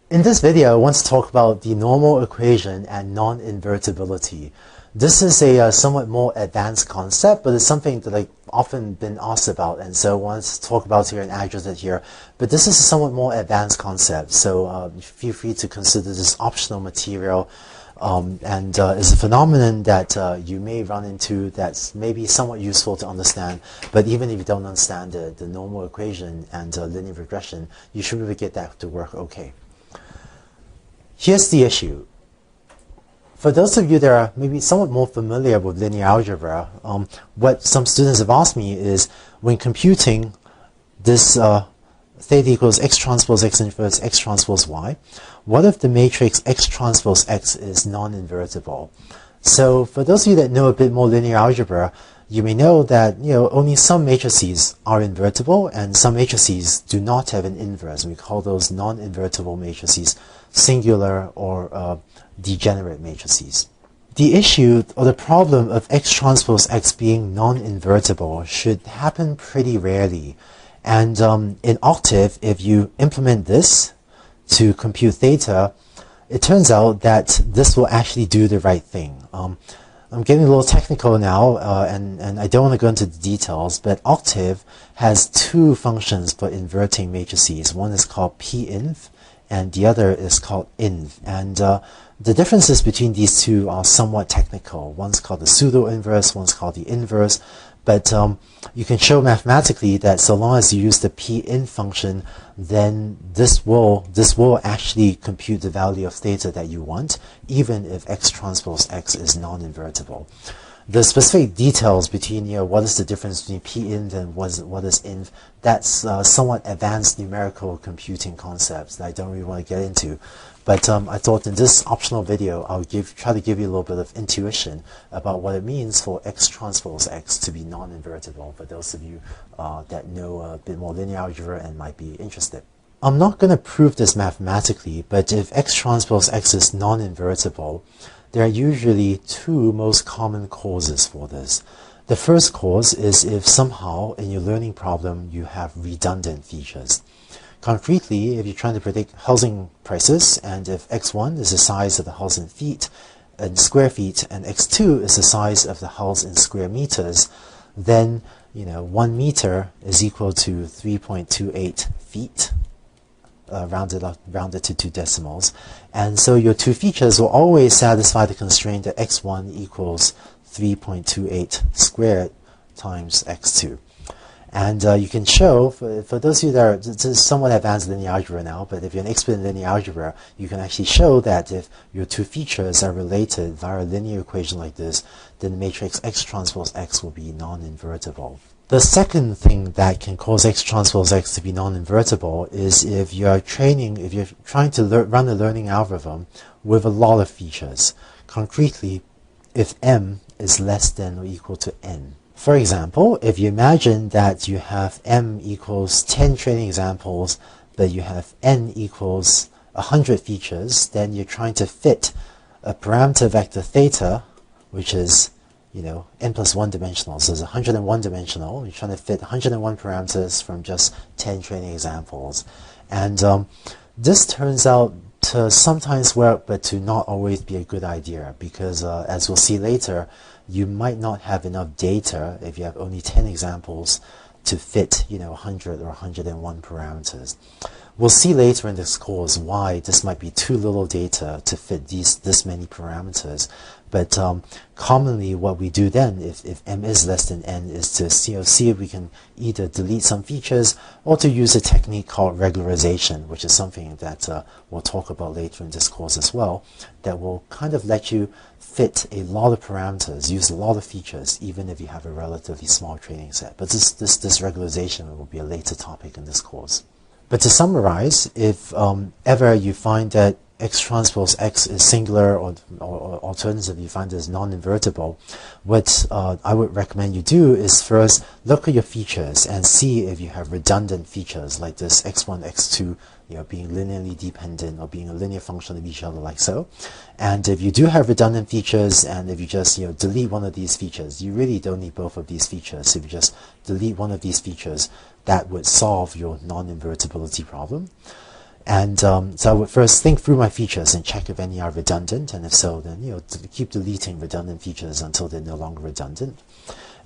In this video, I want to talk about the normal equation and non-invertibility. This is a somewhat more advanced concept, but it's something that I've often been asked about, and so I want to talk about here and address it here. But this is a somewhat more advanced concept, so feel free to consider this optional material. It's a phenomenon that you may run into that's maybe somewhat useful to understand, but even if you don't understand the normal equation and linear regression, you should really get that to work okay. Here's the issue. For those of you that are maybe somewhat more familiar with linear algebra, what some students have asked me is, when computing this theta equals x transpose x inverse x transpose y, what if the matrix x transpose x is non-invertible? So for those of you that know a bit more linear algebra, you may know that only some matrices are invertible and some matrices do not have an inverse. We call those non-invertible matrices singular or degenerate matrices. The issue or the problem of x transpose x being non-invertible should happen pretty rarely. And in Octave, if you implement this to compute theta, it turns out that this will actually do the right thing. I'm getting a little technical now, and I don't want to go into the details, but Octave has two functions for inverting matrices. One is called pinv, and the other is called inv. And the differences between these two are somewhat technical. One's called the pseudo-inverse, one's called the inverse. But you can show mathematically that so long as you use the pinv function, then this will actually compute the value of theta that you want, even if x transpose x is non-invertible. The specific details between what is the difference between pinv and what is inv, that's somewhat advanced numerical computing concepts that I don't really want to get into. But I thought in this optional video, I'll try to give you a little bit of intuition about what it means for x transpose x to be non-invertible, for those of you that know a bit more linear algebra and might be interested. I'm not going to prove this mathematically, but if x transpose x is non-invertible, there are usually two most common causes for this. The first cause is if somehow in your learning problem you have redundant features. Concretely, if you're trying to predict housing prices, and if x1 is the size of the house in feet, in square feet, and x2 is the size of the house in square meters, then 1 meter is equal to 3.28 feet, rounded to 2 decimals. And so your two features will always satisfy the constraint that x1 equals 3.28 squared times x2. And you can show, for those of you that are, this is somewhat advanced linear algebra now, but if you're an expert in linear algebra, you can actually show that if your two features are related via a linear equation like this, then the matrix x transpose x will be non-invertible. The second thing that can cause x transpose x to be non-invertible is if you're trying to run a learning algorithm with a lot of features. Concretely, if m is less than or equal to n. For example, if you imagine that you have m equals 10 training examples, but you have n equals 100 features, then you're trying to fit a parameter vector theta, which is n plus 1 dimensional, so it's 101 dimensional. You're trying to fit 101 parameters from just 10 training examples. And this turns out to sometimes work, but to not always be a good idea, because as we'll see later, you might not have enough data if you have only 10 examples to fit 100 or 101 parameters. We'll see later in this course why this might be too little data to fit this many parameters. But commonly what we do then, if m is less than n, is to see if we can either delete some features or to use a technique called regularization, which is something that we'll talk about later in this course as well, that will kind of let you fit a lot of parameters, use a lot of features, even if you have a relatively small training set. But this regularization will be a later topic in this course. But to summarize, if ever you find that x transpose x is singular, or alternatively you find it is non-invertible, what I would recommend you do is first look at your features and see if you have redundant features like this x1, x2, being linearly dependent or being a linear function of each other like so. And if you do have redundant features, and if you just delete one of these features, you really don't need both of these features. If you just delete one of these features, that would solve your non-invertibility problem. And so I would first think through my features and check if any are redundant, and if so, then keep deleting redundant features until they're no longer redundant.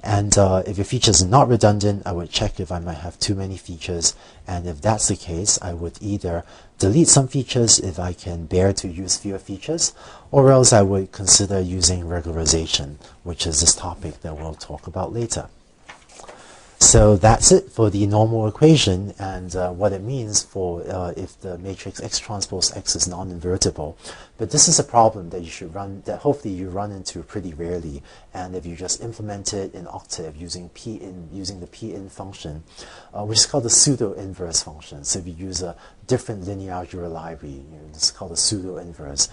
And if your features are not redundant, I would check if I might have too many features, and if that's the case, I would either delete some features if I can bear to use fewer features, or else I would consider using regularization, which is this topic that we'll talk about later. So that's it for the normal equation and what it means for if the matrix X transpose X is non-invertible. But this is a problem that you should run, that hopefully you run into pretty rarely. And if you just implement it in Octave using using the Pin function, which is called the pseudo-inverse function. So if you use a different linear algebra library, it's called a pseudo-inverse.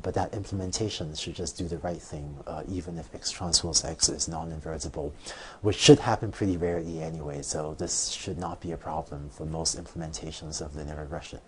But that implementation should just do the right thing, even if X transpose X is non-invertible, which should happen pretty rarely anyway, so this should not be a problem for most implementations of linear regression.